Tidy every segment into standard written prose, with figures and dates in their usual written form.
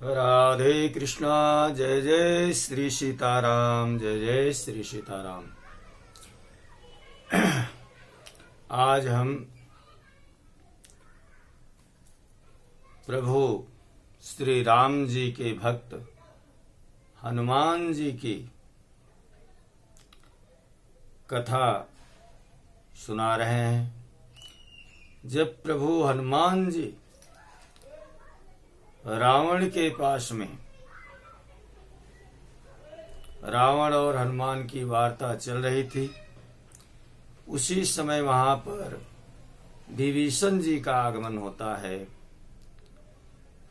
राधे कृष्णा। जय जय श्री सीताराम। जय जय श्री सीताराम। आज हम प्रभु श्री राम जी के भक्त हनुमान जी की कथा सुना रहे हैं। जब प्रभु हनुमान जी रावण के पास में रावण और हनुमान की वार्ता चल रही थी, उसी समय वहां पर विभीषण जी का आगमन होता है।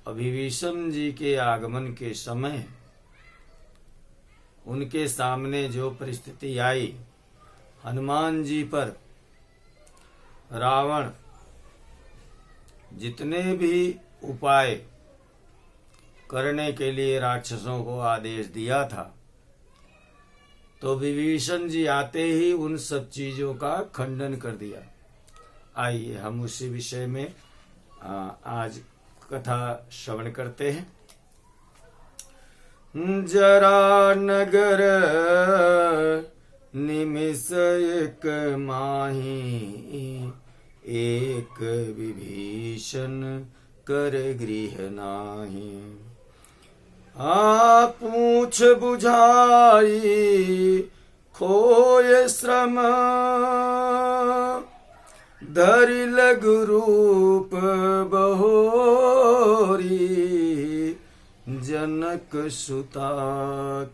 और विभीषण जी के आगमन के समय उनके सामने जो परिस्थिति आई, हनुमान जी पर रावण जितने भी उपाय करने के लिए राक्षसों को आदेश दिया था, तो विभीषण जी आते ही उन सब चीजों का खंडन कर दिया। आइए हम उसी विषय में आज कथा श्रवण करते हैं। जरा नगर निमिष एक माही, एक विभीषण कर गृह नाही। पूछ बुझाई खोय श्रम, धरि लघु रूप बहोरी। जनक सुता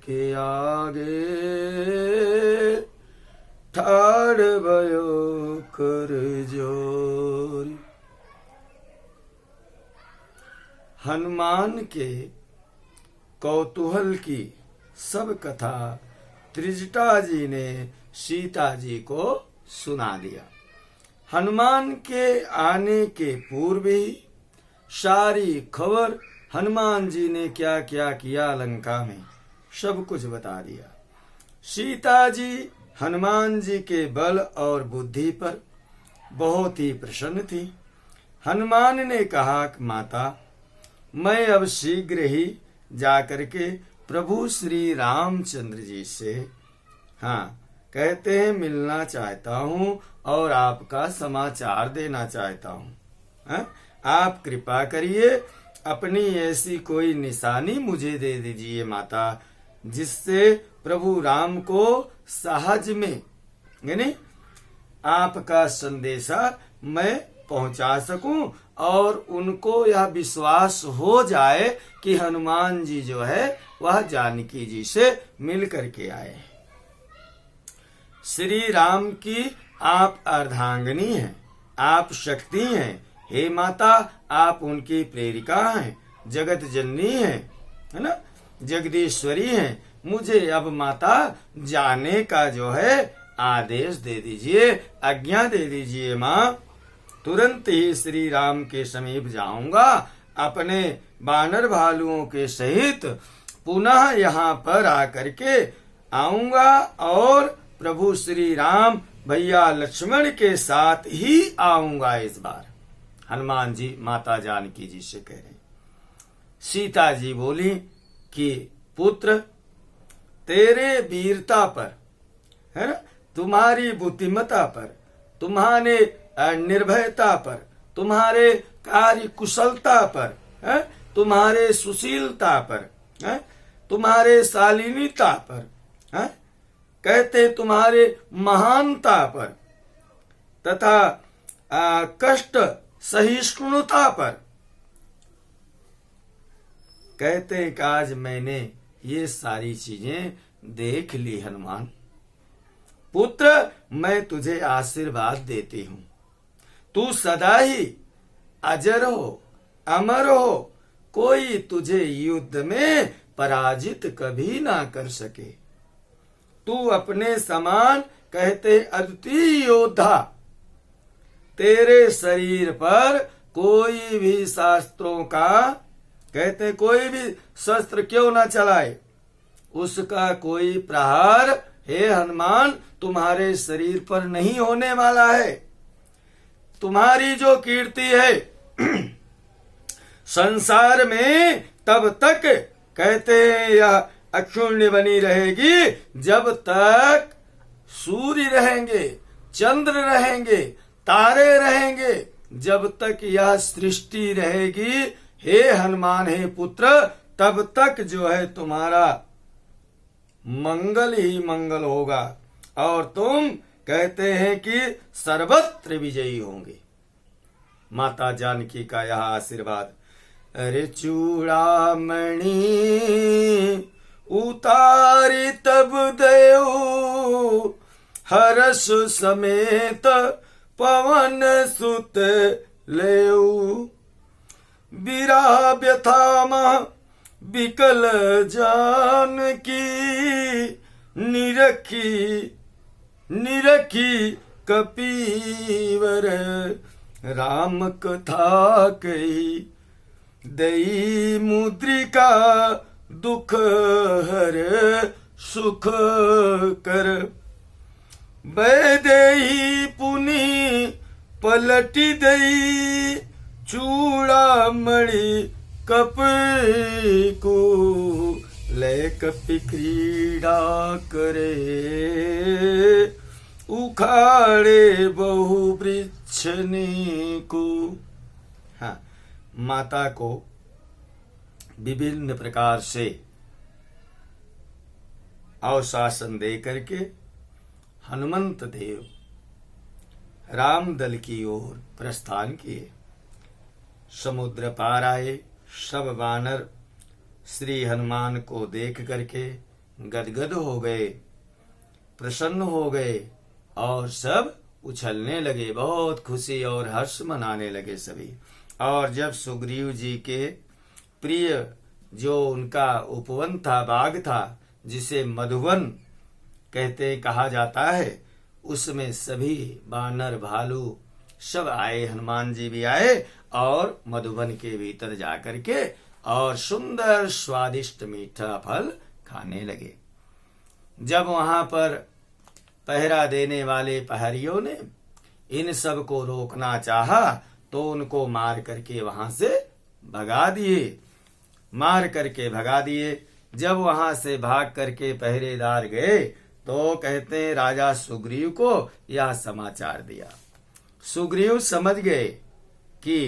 के आगे, ठाड़ भयो कर जोरी। हनुमान के कौतूहल की सब कथा त्रिजटा जी ने सीता जी को सुना दिया। हनुमान के आने के पूर्व ही सारी खबर हनुमान जी ने क्या क्या किया लंका में, सब कुछ बता दिया। सीता जी हनुमान जी के बल और बुद्धि पर बहुत ही प्रसन्न थी। हनुमान ने कहा कि माता, मैं अब शीघ्र ही जाकर के प्रभु श्री रामचंद्र जी से कहते हैं मिलना चाहता हूँ और आपका समाचार देना चाहता हूँ। आप कृपा करिए, अपनी ऐसी कोई निशानी मुझे दे दीजिए माता, जिससे प्रभु राम को सहज में यानी आपका संदेशा मैं पहुंचा सकूं और उनको यह विश्वास हो जाए कि हनुमान जी जो है वह जानकी जी से मिल करके आए। श्री राम की आप अर्धांगिनी हैं, आप शक्ति हैं। हे माता, आप उनकी प्रेरिका हैं, जगत जननी हैं, है ना, जगदीश्वरी हैं। मुझे अब माता जाने का जो है आदेश दे दीजिए, आज्ञा दे दीजिए माँ। तुरंत ही श्री राम के समीप जाऊंगा, अपने बानर भालुओं के सहित पुनः यहाँ पर आकर के आऊंगा और प्रभु श्री राम भैया लक्ष्मण के साथ ही आऊंगा इस बार। हनुमान जी माता जानकी जी से कह रहे। सीता जी बोली कि पुत्र, तेरे वीरता पर, है ना, तुम्हारी बुद्धिमता पर, तुम्हारे निर्भयता पर, तुम्हारे कार्य कुशलता पर, तुम्हारे सुशीलता पर, तुम्हारे शालीनता पर, कहते तुम्हारे महानता पर तथा कष्ट सहिष्णुता पर, कहते कि आज मैंने ये सारी चीजें देख ली। हनुमान पुत्र, मैं तुझे आशीर्वाद देती हूँ, तू सदा ही अजर हो, अमर हो, कोई तुझे युद्ध में पराजित कभी ना कर सके। तू अपने समान कहते अद्वितीय योद्धा, तेरे शरीर पर कोई भी शास्त्रों का कहते कोई भी शस्त्र क्यों ना चलाए, उसका कोई प्रहार हे हनुमान तुम्हारे शरीर पर नहीं होने वाला है। तुम्हारी जो कीर्ति है संसार में तब तक कहते हैं यह अक्षुण्य बनी रहेगी, जब तक सूर्य रहेंगे, चंद्र रहेंगे, तारे रहेंगे, जब तक यह सृष्टि रहेगी। हे हनुमान, हे पुत्र, तब तक जो है तुम्हारा मंगल ही मंगल होगा और तुम कहते हैं कि सर्वत्र विजयी होंगे। माता जानकी का यह आशीर्वाद। अरे चूड़ामणि उतारी तब देऊ, हर्ष समेत पवन सुत लेऊ। विरह व्यथा मह विकल जानकी, निरखी कपीवर। राम कथा कही दई मुद्रिका, दुख हर सुख कर। वैदेही पुनि पलटी दई, चूड़ामणि कपि को। लय कपि क्रीड़ा करे, उखाड़े बहु वृक्षनी को। हाँ, माता को विभिन्न प्रकार से अवशासन दे करके हनुमंत देव राम दल की ओर प्रस्थान किए। समुद्र पार आए। सब वानर श्री हनुमान को देख करके गदगद हो गए, प्रसन्न हो गए और सब उछलने लगे, बहुत खुशी और हर्ष मनाने लगे सभी। और जब सुग्रीव जी के प्रिय जो उनका उपवन था, बाग था, जिसे मधुवन कहते कहा जाता है, उसमें सभी वानर भालू सब आए, हनुमान जी भी आए और मधुवन के भीतर जाकर के और सुंदर स्वादिष्ट मीठा फल खाने लगे। जब वहां पर पहरा देने वाले पहरियों ने इन सब को रोकना चाहा तो उनको मार करके वहां से भगा दिए, मार करके भगा दिए। जब वहां से भाग करके पहरेदार गए तो कहते हैं राजा सुग्रीव को यह समाचार दिया। सुग्रीव समझ गए कि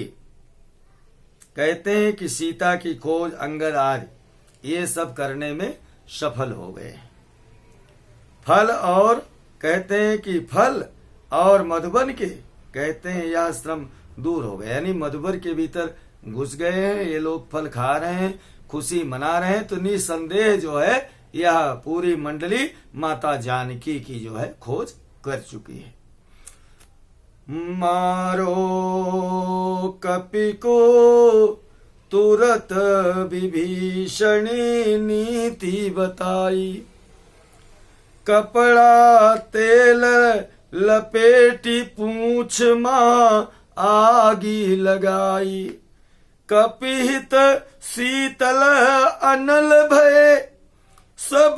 कहते हैं कि सीता की खोज, अंगद आदि ये सब करने में सफल हो गए। फल और कहते हैं कि फल और मधुबन के कहते हैं यह श्रम दूर हो गए, यानी मधुबर के भीतर घुस गए हैं, ये लोग फल खा रहे हैं, खुशी मना रहे हैं। तो निसंदेह जो है यह पूरी मंडली माता जानकी की जो है खोज कर चुकी है। मारो कपि को तुरत विभीषण नीति बताई, कपड़ा तेल लपेटी पूंछ मां आगी लगाई। कपिहित शीतल अनल भय, सब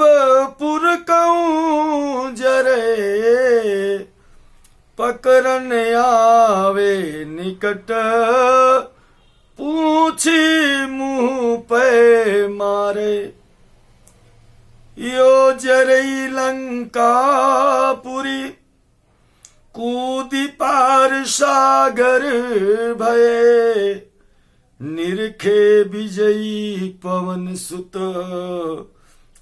पुर कऊं जरे। पकड़न आवे निकट, पूछी मुंह पे मारे। यो जरई लंकापुरी, कूदी पार सागर भये। निरखे विजयी पवन सुत,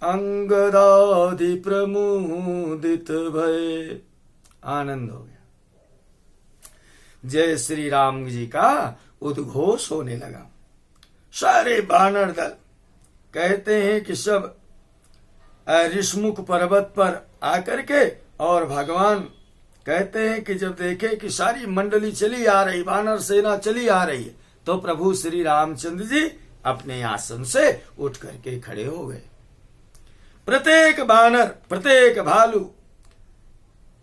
अंगदादि प्रमुदित भये। आनंद हो गया। जय श्री राम जी का उद्घोष होने लगा। सारे वानर दल कहते हैं कि सब ऋषमुख पर्वत पर आकर के और भगवान कहते हैं कि जब देखे कि सारी मंडली चली आ रही, वानर सेना चली आ रही है, तो प्रभु श्री रामचंद्र जी अपने आसन से उठ करके खड़े हो गए। प्रत्येक वानर, प्रत्येक भालू,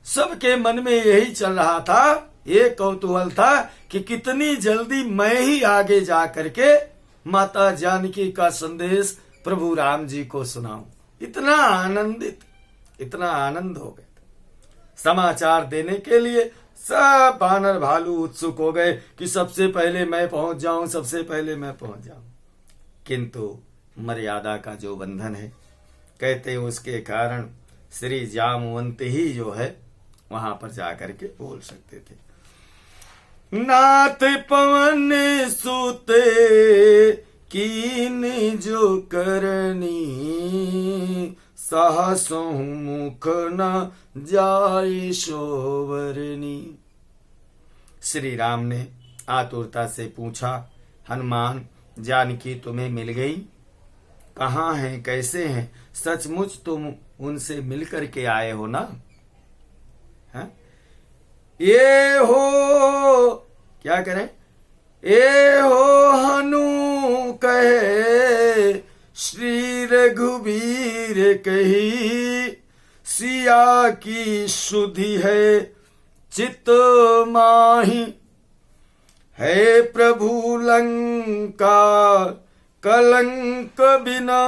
सबके मन में यही चल रहा था, ये कौतूहल था कि कितनी जल्दी मैं ही आगे जा करके माता जानकी का संदेश प्रभु राम जी को सुनाऊं। इतना आनंदित, इतना आनंद हो गया। समाचार देने के लिए सब वानर भालू उत्सुक हो गए कि सबसे पहले मैं पहुंच जाऊं, सबसे पहले मैं पहुंच जाऊं। किंतु मर्यादा का जो बंधन है, कहते उसके कारण श्री जामवंत ही जो है वहां पर जाकर के बोल सकते थे। नाथ पवन सुते कीन जो करनी, साहसों मुख न जाए शोभरनी। श्री राम ने आतुरता से पूछा, हनुमान जानकी तुम्हें मिल गई? कहाँ हैं, कैसे हैं? सचमुच तुम उनसे मिलकर के आए हो ना? है? ये हो क्या करें? ये हो हनु कहे श्री रघुबीर कही, सिया की शुद्धि है चित माही। है प्रभु लंका कलंक बिना,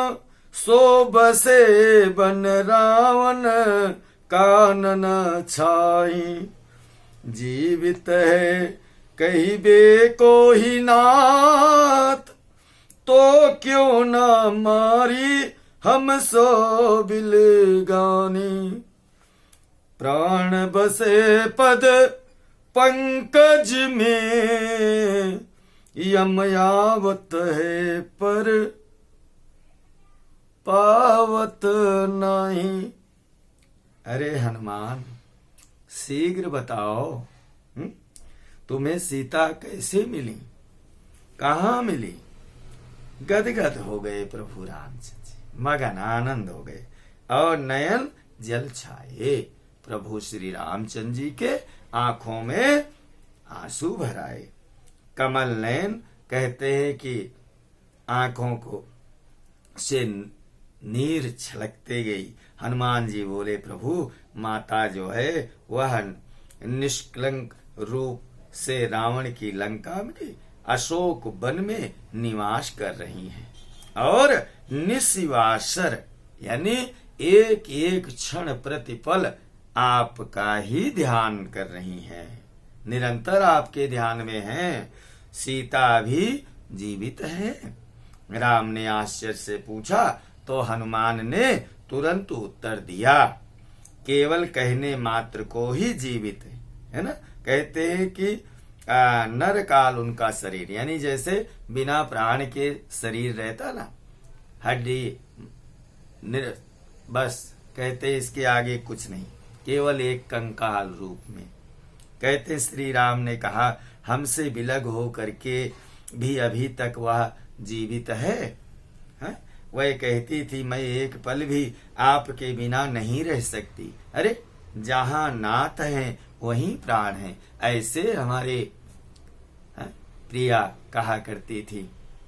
सो बसे बन रावण कानन छाई। जीवित है कहिबे को ही नाथ, तो क्यों न मारी हम सो बिलगानी। प्राण बसे पद पंकज में, यमयावत है पर पावत नहीं। अरे हनुमान शीघ्र बताओ, तुम्हें सीता कैसे मिली, कहाँ मिली? गदगद हो गए प्रभु रामचंद्र जी, मगन आनंद हो गए और नयन जल छाए। प्रभु श्री रामचंद्र जी के आंखों में आंसू भर आए। कमल नयन कहते हैं कि आंखों को से नीर छलकते गई। हनुमान जी बोले, प्रभु माता जो है वह निष्कलंक रूप से रावण की लंका में अशोक वन में निवास कर रही हैं और निशिवासर यानी एक एक क्षण प्रतिपल आपका ही ध्यान कर रही हैं, निरंतर आपके ध्यान में हैं। सीता भी जीवित है? राम ने आश्चर्य से पूछा तो हनुमान ने तुरंत उत्तर दिया, केवल कहने मात्र को ही जीवित है ना। कहते हैं कि नर काल उनका शरीर, यानी जैसे बिना प्राण के शरीर रहता ना, हड्डी बस, कहते इसके आगे कुछ नहीं, केवल एक कंकाल रूप में। कहते श्री राम ने कहा, हमसे विलग हो करके भी अभी तक वह जीवित है? वह कहती थी, मैं एक पल भी आपके बिना नहीं रह सकती। अरे जहाँ नाथ हैं वहीं प्राण है, ऐसे हमारे प्रिया कहा करती थी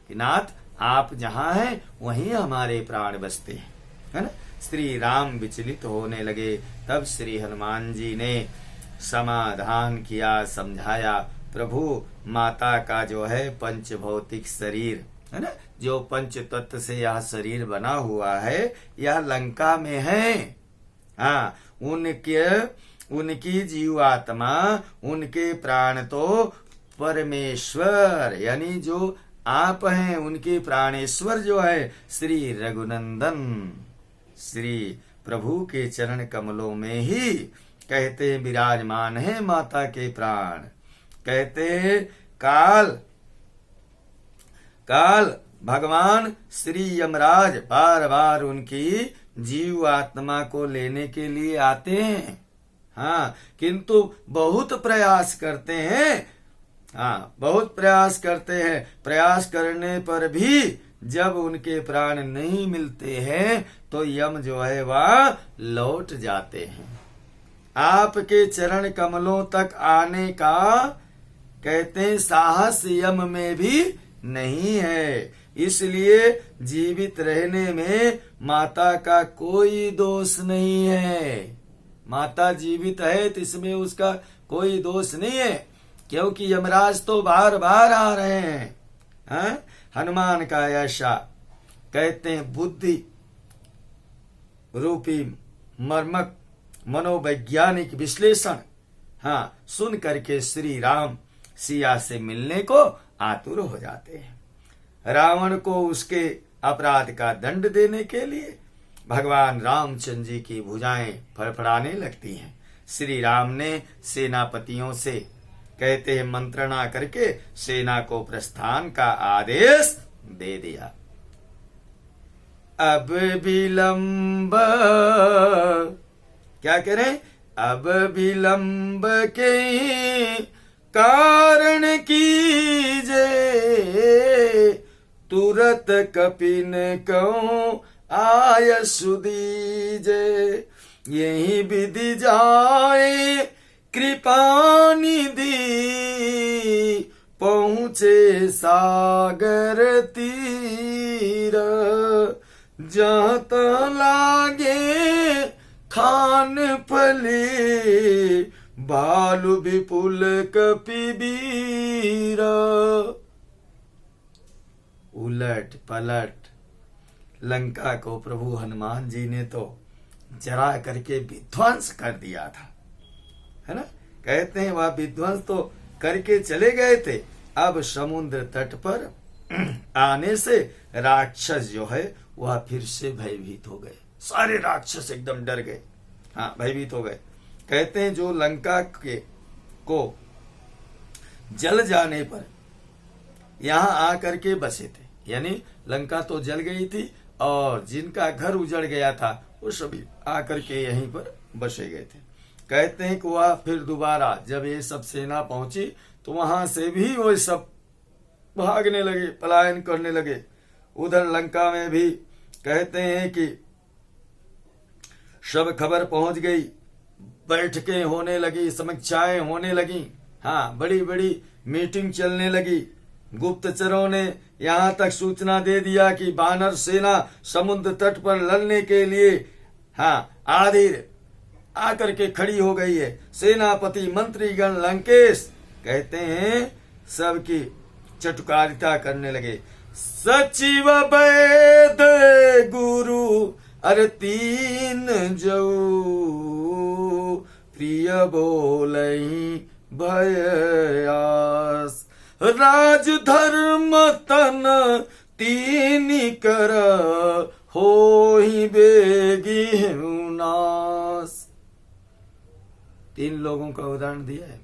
कि नाथ आप जहाँ हैं वहीं हमारे प्राण बसते हैं, है ना। श्री राम विचलित होने लगे। तब श्री हनुमान जी ने समाधान किया, समझाया, प्रभु माता का जो है पंच भौतिक शरीर है ना, जो पंच तत्व से यह शरीर बना हुआ है, यह लंका में है। हाँ, उनकी जीवात्मा, उनके प्राण तो परमेश्वर यानी जो आप हैं, उनके प्राणेश्वर जो है श्री रघुनंदन श्री प्रभु के चरण कमलों में ही कहते विराजमान है माता के प्राण। कहते काल भगवान श्री यमराज बार बार उनकी जीव आत्मा को लेने के लिए आते हैं। हाँ, किंतु बहुत प्रयास करते हैं। हाँ, बहुत प्रयास करते हैं। प्रयास करने पर भी जब उनके प्राण नहीं मिलते हैं तो यम जो है वह लौट जाते हैं। आपके चरण कमलों तक आने का कहते हैं साहस यम में भी नहीं है। इसलिए जीवित रहने में माता का कोई दोष नहीं है। माता जीवित है तो इसमें उसका कोई दोष नहीं है, क्योंकि यमराज तो बार बार आ रहे हैं। हाँ? हनुमान का ऐसा कहते हैं बुद्धि रूपी मर्मक मनोवैज्ञानिक विश्लेषण सुन करके श्री राम सिया से मिलने को आतुर हो जाते हैं। रावण को उसके अपराध का दंड देने के लिए भगवान रामचंद्र जी की भुजाएं फड़फड़ाने लगती हैं। श्री राम ने सेनापतियों से कहते हैं मंत्रणा करके सेना को प्रस्थान का आदेश दे दिया। अब विलंब क्या करें, अब विलंब के कारण कीजे, तुरत कपिन कहूं आय सुदीजे, यही विधि जाए कृपा निधि, पहुँचे सागर तीर, जहाँ तहाँ लागे खान फले, भालु विपुल कपिबीर। उलट पलट लंका को प्रभु हनुमान जी ने तो जरा करके विध्वंस कर दिया था, है ना। कहते हैं वह विध्वंस तो करके चले गए थे। अब समुद्र तट पर आने से राक्षस जो है वह फिर से भयभीत हो गए। सारे राक्षस एकदम डर गए, हाँ भयभीत हो गए। कहते हैं जो लंका के को जल जाने पर यहाँ आकर के बसे थे, यानी लंका तो जल गई थी और जिनका घर उजड़ गया था वो सभी आकर के यहीं पर बसे गए थे। कहते हैं कि वह फिर दोबारा जब ये सब सेना पहुंची तो वहां से भी वो सब भागने लगे, पलायन करने लगे। उधर लंका में भी कहते हैं कि सब खबर पहुंच गई, बैठकें होने लगी, समीक्षाएं होने लगी, हाँ बड़ी बड़ी मीटिंग चलने लगी। गुप्तचरों ने यहाँ तक सूचना दे दिया कि वानर सेना समुद्र तट पर लड़ने के लिए हाँ आधीर आकर के खड़ी हो गई है। सेनापति मंत्रीगण लंकेश कहते हैं सबकी चटुकारिता करने लगे। सचिव वैद गुरु अरे तीन जऊ, प्रिय बोलई भयास, राज धर्म तन तीन कर, हो ही बेगी नाश। तीन लोगों का उदाहरण दिया है।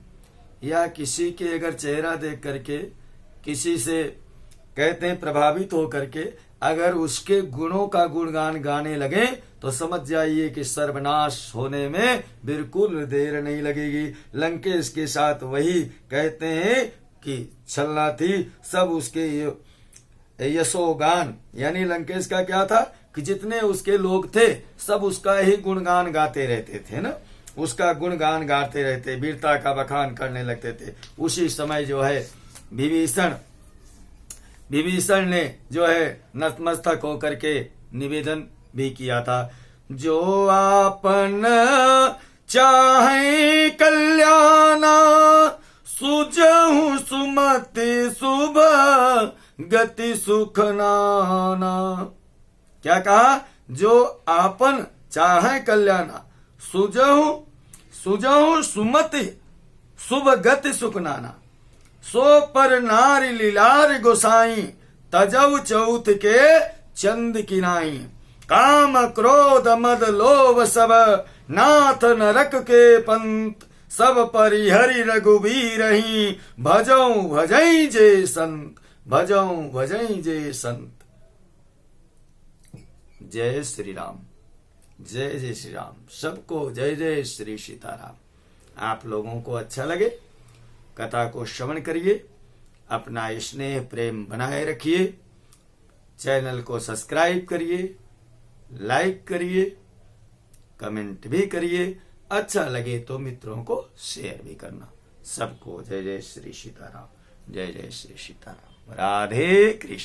या किसी के अगर चेहरा देख करके किसी से कहते हैं प्रभावित हो करके अगर उसके गुणों का गुणगान गाने लगे तो समझ जाइए कि सर्वनाश होने में बिल्कुल देर नहीं लगेगी। लंकेश के साथ वही कहते हैं कि छलना थी, सब उसके यशोगान, यानी लंकेश का क्या था कि जितने उसके लोग थे सब उसका ही गुणगान गाते रहते थे ना, उसका गुणगान गाते रहते, वीरता का बखान करने लगते थे। उसी समय जो है विभीषण ने जो है नतमस्तक होकर के निवेदन भी किया था, जो आपन चाहे कल्याणा, सुजहु सुमति शुभ गति सुख नाना। क्या कहा, जो आपन चाहे कल्याणा, सुजहु सुमति शुभ गति सुख नाना, सो पर नारी लीलार गोसाई, तजव चौथ के चंद किनाई, काम क्रोध मद लोभ सब, नाथ नरक के पंत, सब परिहरि रघुबीर ही, भजौ भजई जे संत, भजौ भजई जे संत। जय श्री राम, जय जय श्री राम। सबको जय जय श्री सीताराम। आप लोगों को अच्छा लगे कथा को श्रवण करिए, अपना स्नेह प्रेम बनाए रखिए, चैनल को सब्सक्राइब करिए, लाइक करिए, कमेंट भी करिए, अच्छा लगे तो मित्रों को शेयर भी करना। सबको जय जय श्री सीताराम, जय जय श्री सीताराम। राधे कृष्ण।